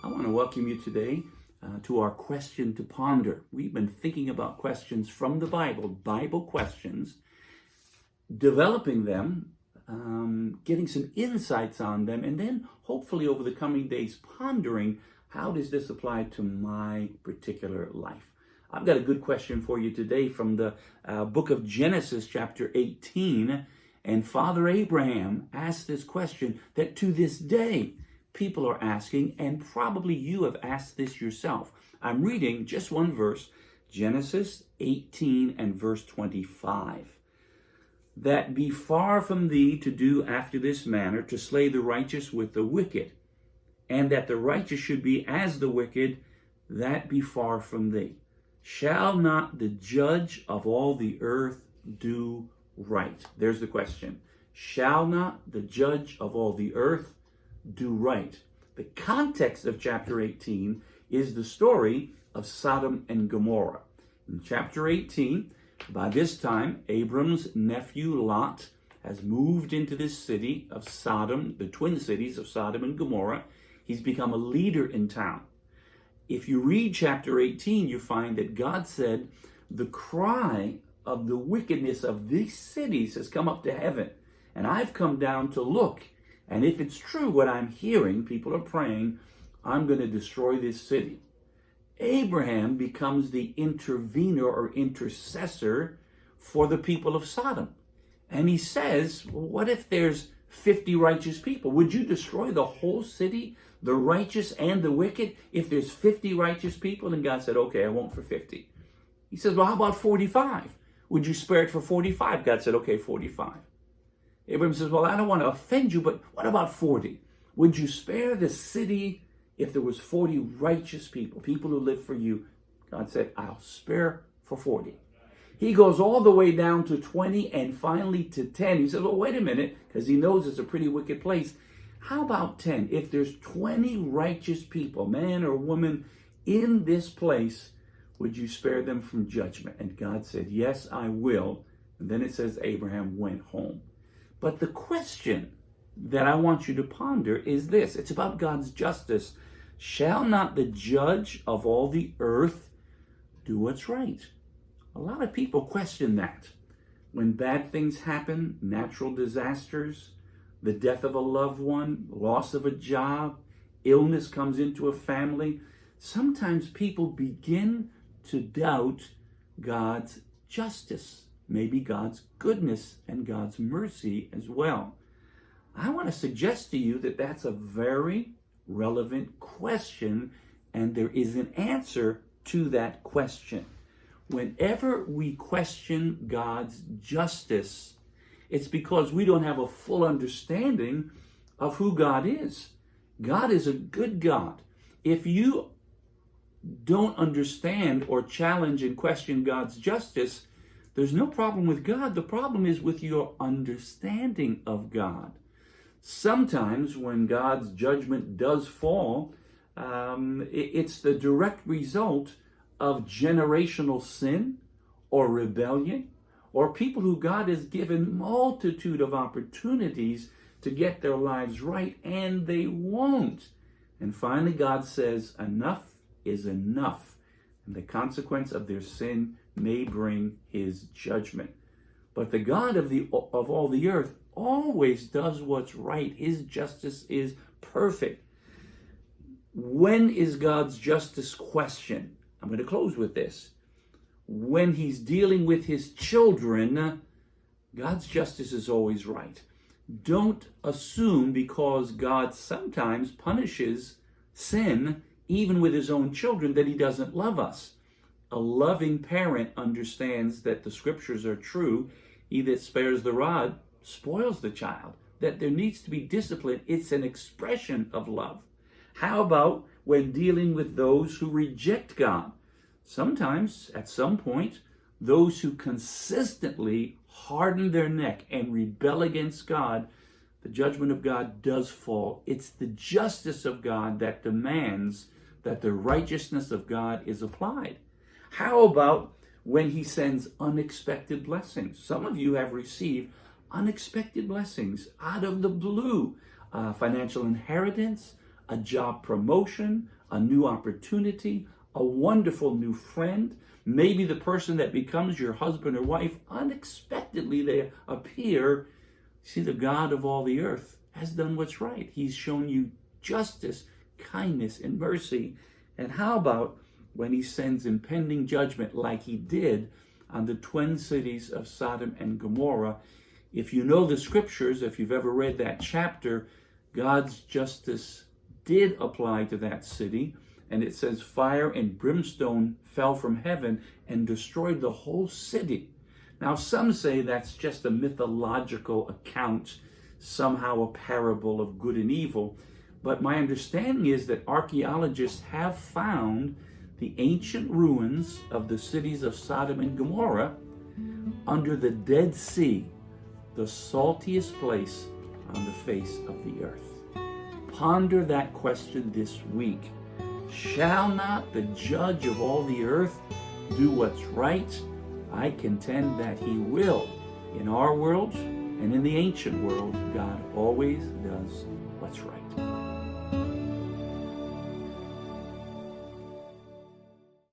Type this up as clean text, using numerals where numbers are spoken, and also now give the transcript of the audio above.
I want to welcome you today to our question to ponder. We've been thinking about questions from the Bible questions, developing them, getting some insights on them, and then hopefully over the coming days pondering how does this apply to my particular life. I've got a good question for you today from the book of Genesis, chapter 18. And Father Abraham asked this question that to this day people are asking, and probably you have asked this yourself. I'm reading just one verse, Genesis 18 and verse 25. That be far from thee to do after this manner, to slay the righteous with the wicked, and that the righteous should be as the wicked, that be far from thee. Shall not the judge of all the earth do right? There's the question. Shall not the judge of all the earth do right? The context of chapter 18 is the story of Sodom and Gomorrah. In chapter 18, by this time, Abram's nephew Lot has moved into this city of Sodom, the twin cities of Sodom and Gomorrah. He's become a leader in town. If you read chapter 18, you find that God said, the cry of the wickedness of these cities has come up to heaven, and I've come down to look. And if it's true what I'm hearing, people are praying, I'm going to destroy this city. Abraham becomes the intervener or intercessor for the people of Sodom. And he says, well, what if there's 50 righteous people? Would you destroy the whole city, the righteous and the wicked, if there's 50 righteous people? And God said, okay, I won't for 50. He says, well, how about 45? Would you spare it for 45? God said, okay, 45. Abraham says, well, I don't want to offend you, but what about 40? Would you spare the city if there was 40 righteous people, people who live for you? God said, I'll spare for 40. He goes all the way down to 20 and finally to 10. He says, well, wait a minute, because he knows it's a pretty wicked place. How about 10? If there's 20 righteous people, man or woman, in this place, would you spare them from judgment? And God said, yes, I will. And then it says Abraham went home. But the question that I want you to ponder is this. It's about God's justice. Shall not the judge of all the earth do what's right? A lot of people question that. When bad things happen, natural disasters, the death of a loved one, loss of a job, illness comes into a family, sometimes people begin to doubt God's justice, maybe God's goodness and God's mercy as well. I want to suggest to you that that's a very relevant question, and there is an answer to that question. Whenever we question God's justice, it's because we don't have a full understanding of who God is. God is a good God. If you don't understand or challenge and question God's justice, there's no problem with God. The problem is with your understanding of God. Sometimes when God's judgment does fall, it's the direct result of generational sin or rebellion, or people who God has given multitude of opportunities to get their lives right, and they won't. And finally, God says, enough is enough, and the consequence of their sin may bring his judgment. But the God of all the earth always does what's right. His justice is perfect. When is God's justice questioned? I'm going to close with this. When he's dealing with his children, God's justice is always right. Don't assume because God sometimes punishes sin, even with his own children, that he doesn't love us. A loving parent understands that the scriptures are true. He that spares the rod spoils the child. That there needs to be discipline. It's an expression of love. How about when dealing with those who reject God? Sometimes, at some point, those who consistently harden their neck and rebel against God, the judgment of God does fall. It's the justice of God that demands that the righteousness of God is applied. How about when he sends unexpected blessings? Some of you have received unexpected blessings out of the blue. Financial inheritance, a job promotion, a new opportunity, a wonderful new friend, maybe the person that becomes your husband or wife, unexpectedly they appear. See, the God of all the earth has done what's right. He's shown you justice, kindness, and mercy. And how about when he sends impending judgment like he did on the twin cities of Sodom and Gomorrah? If you know the scriptures, if you've ever read that chapter, God's justice did apply to that city. And it says fire and brimstone fell from heaven and destroyed the whole city. Now, some say that's just a mythological account, somehow a parable of good and evil. But my understanding is that archaeologists have found the ancient ruins of the cities of Sodom and Gomorrah under the Dead Sea, the saltiest place on the face of the earth. Ponder that question this week. Shall not the judge of all the earth do what's right? I contend that he will. In our world and in the ancient world, God always does what's right.